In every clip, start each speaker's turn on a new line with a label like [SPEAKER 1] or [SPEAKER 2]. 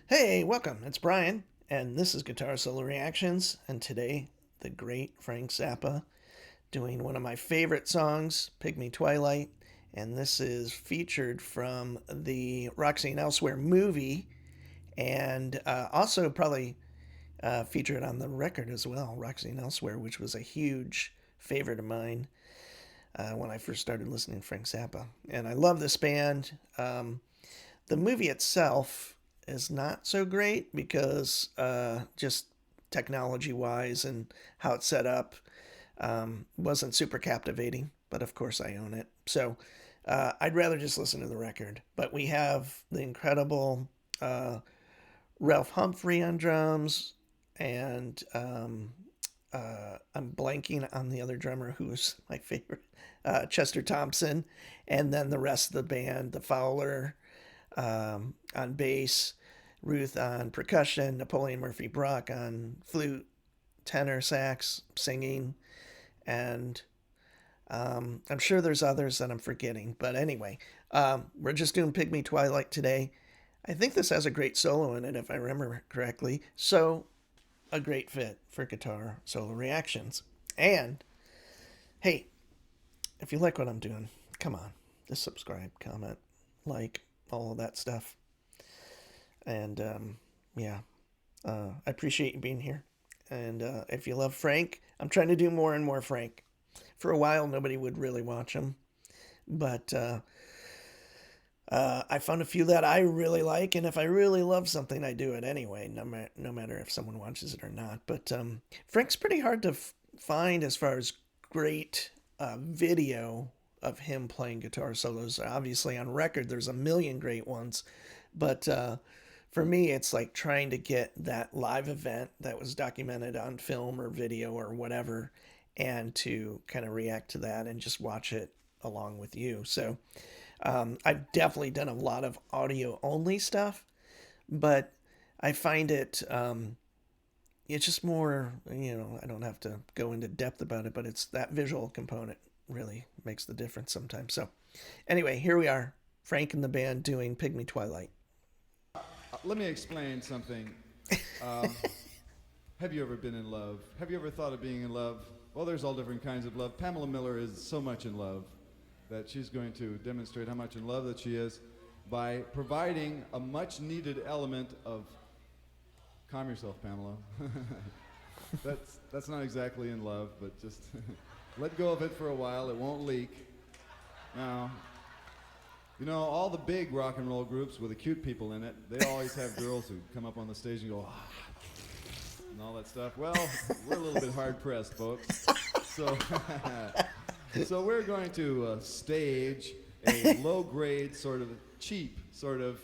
[SPEAKER 1] Hey, welcome. It's Brian, and this is Guitar Solo Reactions. And today, the great Frank Zappa doing one of my favorite songs, Pygmy Twylyte. And this is featured from the Roxy and Elsewhere movie, and also probably featured on the record as well, Roxy and Elsewhere, which was a huge favorite of mine when I first started listening to Frank Zappa. And I love this band. The movie itself is not so great because just technology wise and how it's set up wasn't super captivating, but of course I own it. So I'd rather just listen to the record. But we have the incredible Ralph Humphrey on drums, and I'm blanking on the other drummer who's my favorite, Chester Thompson, and then the rest of the band, the Fowler on bass, Ruth on percussion, Napoleon Murphy Brock on flute, tenor sax, singing, and I'm sure there's others that I'm forgetting. But anyway, we're just doing Pygmy Twylyte today. I think this has a great solo in it, if I remember correctly. So, a great fit for guitar solo reactions. And, hey, if you like what I'm doing, come on, just subscribe, comment, like, all of that stuff. And yeah, I appreciate you being here. And if you love Frank, I'm trying to do more and more Frank. For a while, nobody would really watch him, but I found a few that I really like, and if I really love something, I do it anyway, no matter if someone watches it or not. But Frank's pretty hard to find as far as great video of him playing guitar solos. Obviously, on record, there's a million great ones, but for me, it's like trying to get that live event that was documented on film or video or whatever, and to kind of react to that and just watch it along with you. So I've definitely done a lot of audio only stuff, but I find it's just more, I don't have to go into depth about it, but it's that visual component really makes the difference sometimes. So anyway, here we are, Frank and the band doing Pygmy Twylyte.
[SPEAKER 2] Let me explain something. Have you ever been in love? Have you ever thought of being in love? Well, there's all different kinds of love. Pamela Miller is so much in love that she's going to demonstrate how much in love that she is by providing a much needed element of, calm yourself, Pamela. That's not exactly in love, but just let go of it for a while. It won't leak. Now, all the big rock and roll groups with the cute people in it, they always have girls who come up on the stage and go, ah, and all that stuff. Well, we're a little bit hard-pressed, folks. So we're going to stage a low-grade, sort of cheap, sort of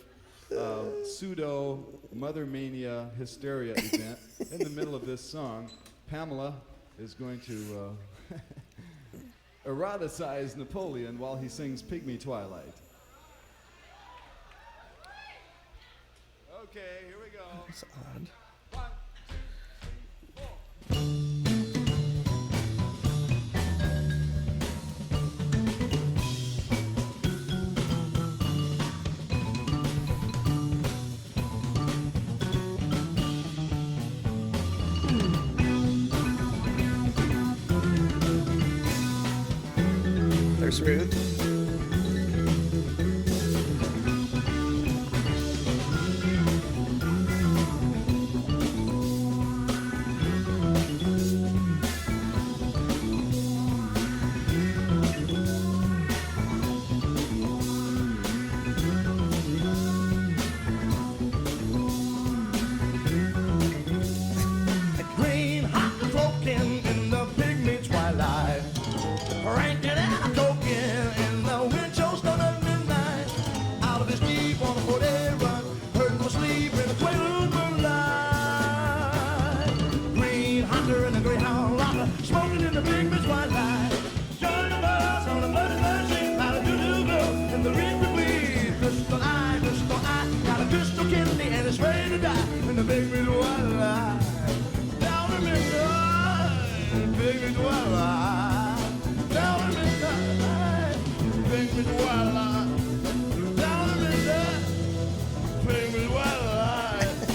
[SPEAKER 2] pseudo Mother Mania hysteria event. In the middle of this song, Pamela is going to eroticize Napoleon while he sings Pygmy Twylyte. Okay, here we go.
[SPEAKER 1] That's odd.
[SPEAKER 2] 1, 2, 4.
[SPEAKER 1] There's Ruth.
[SPEAKER 3] Green, hot, and smoking in the pygmy twilight. Ranking and coking in the wind shows done at midnight. Out of his deep on a 40 run, heard him asleep in the twinkling moonlight. Green hunter and a greyhound rocker, smoking in the pygmy twilight. Join the birds on the muddy machine, out of doo-doo glow in the reaper weed. Crystal eye, got a crystal kidney and it's ready to die in the pygmy twilight. Down in midnight, pygmy twilight. Down in midnight, pygmy twilight. Down in midnight, pygmy twilight.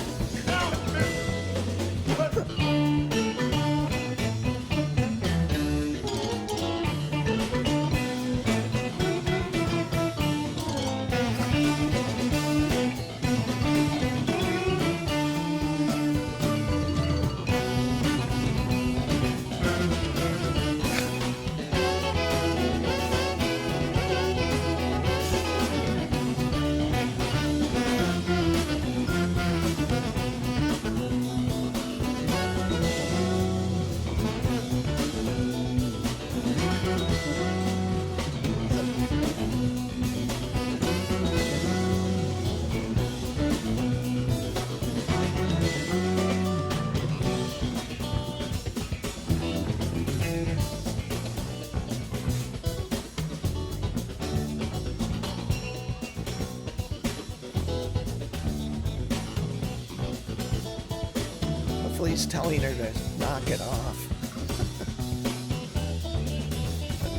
[SPEAKER 1] Hopefully he's telling her to knock it off.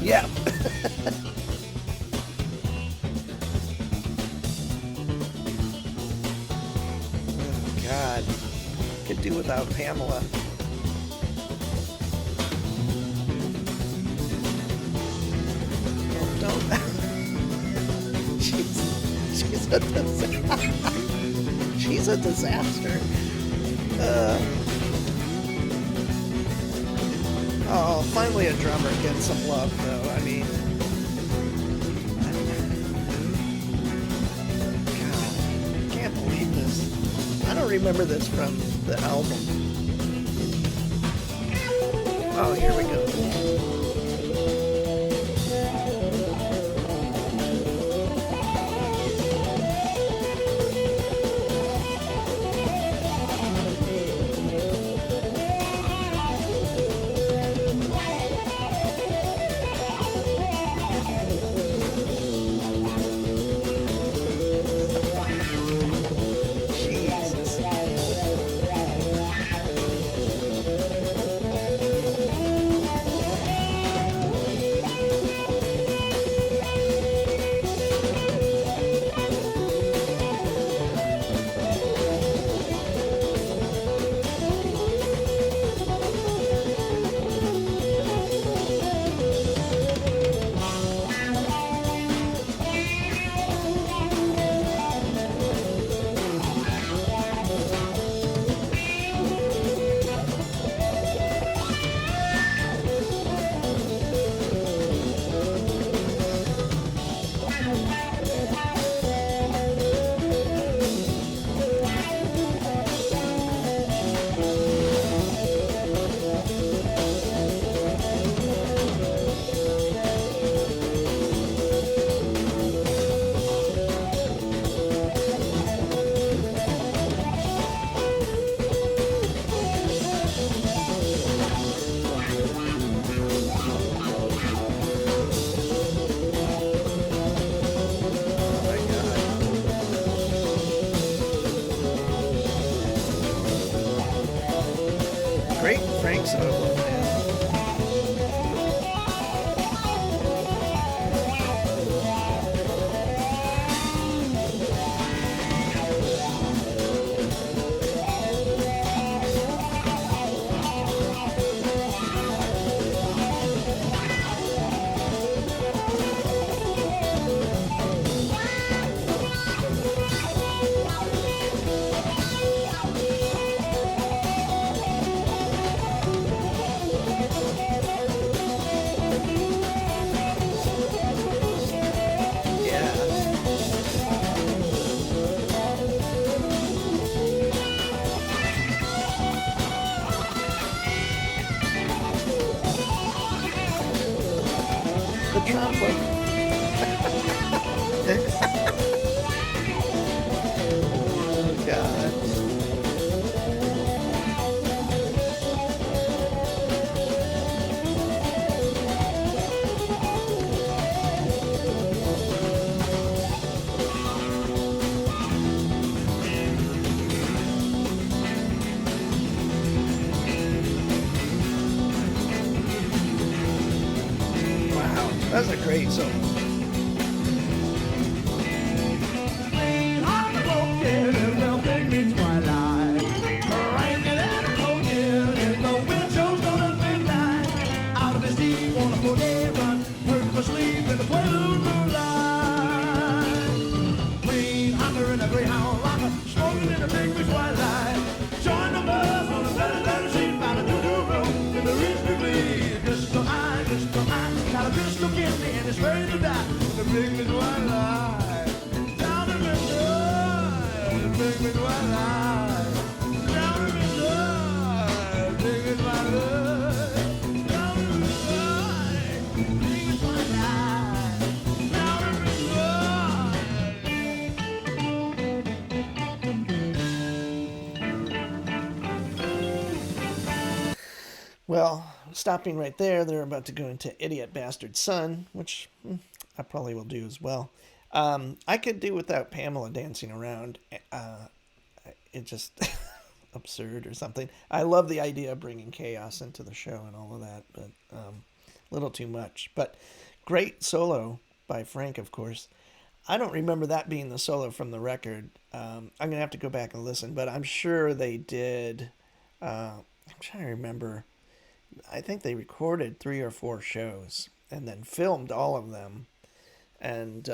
[SPEAKER 1] Yeah. Oh, God. Could do without Pamela. Oh, don't. She's a disaster. She's a disaster. Oh, finally a drummer getting some love, though. I mean, God, I can't believe this. I don't remember this from the album. Oh, here we go. Great Frank Zappa, man. The trumpet. Oh, God. Wow, that's a great song.
[SPEAKER 3] On the boat, yeah, there's no Pygmy Twylyte. Raining and a cold, yeah, there's no wind shows gonna big night. Out of his deep on a 4-day run, working for sleep in the blue moonlight. Clean under in a greyhound locker, smoking in a Pygmy Twylyte. Join the buzz on a better sheet, found a doo-doo room in the Reach Quickly. Crystal eye, got a crystal candy and it's ready to die. The Pygmy Twylyte, down in the night. The Pygmy Twylyte, down in the night. Pygmy Twylyte, down in the night. Pygmy Twylyte, down in the
[SPEAKER 1] Well, stopping right there, they're about to go into Idiot Bastard Son, which I probably will do as well. I could do without Pamela dancing around. It just, absurd or something. I love the idea of bringing chaos into the show and all of that, but a little too much. But great solo by Frank, of course. I don't remember that being the solo from the record. I'm gonna have to go back and listen, but I'm sure they did. I'm trying to remember. I think they recorded 3 or 4 shows and then filmed all of them. And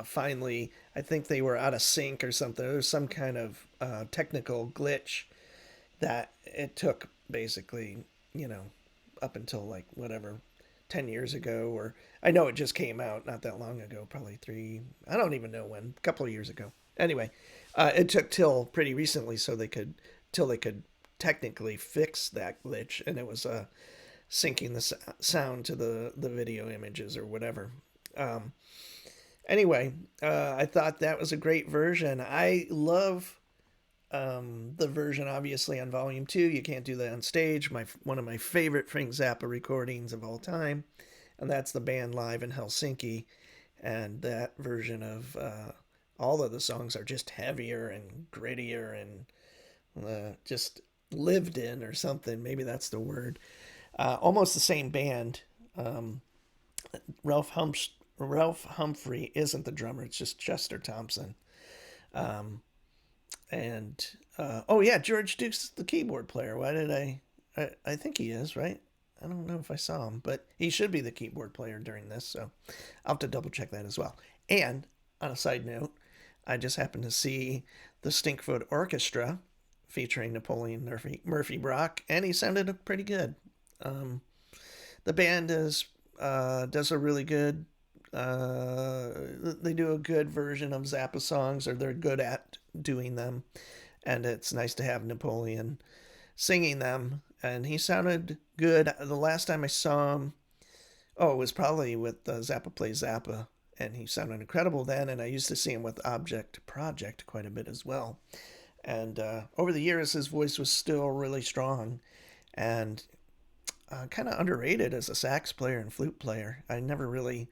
[SPEAKER 1] finally, I think they were out of sync or something. There was some kind of technical glitch that it took basically, up until like whatever, 10 years ago. Or I know it just came out not that long ago, probably 3, I don't even know when, a couple of years ago. Anyway, it took till pretty recently till they could technically fix that glitch, and it was syncing the sound to the video images or whatever. Anyway, I thought that was a great version. I love the version, obviously, on Volume 2. You can't do that on stage. One of my favorite Frank Zappa recordings of all time, and that's the band live in Helsinki. And that version of all of the songs are just heavier and grittier and just lived in or something. Maybe that's the word. Almost the same band. Ralph Humphrey isn't the drummer. It's just Chester Thompson. Oh yeah, George Duke's the keyboard player. Why did I think he is, right? I don't know if I saw him, but he should be the keyboard player during this, so I'll have to double check that as well. And on a side note, I just happened to see the Stinkfoot Orchestra featuring Napoleon Murphy Brock, and he sounded pretty good. The band does a really good. They do a good version of Zappa songs, or they're good at doing them, and it's nice to have Napoleon singing them. And he sounded good. The last time I saw him, it was probably with Zappa Plays Zappa, and he sounded incredible then. And I used to see him with Object Project quite a bit as well. And over the years, his voice was still really strong and kind of underrated as a sax player and flute player. I never really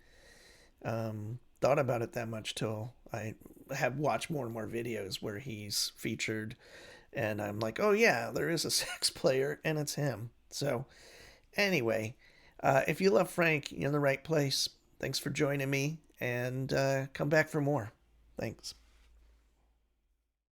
[SPEAKER 1] thought about it that much till I have watched more and more videos where he's featured. And I'm like, oh yeah, there is a sax player, and it's him. So anyway, if you love Frank, you're in the right place. Thanks for joining me, and come back for more. Thanks.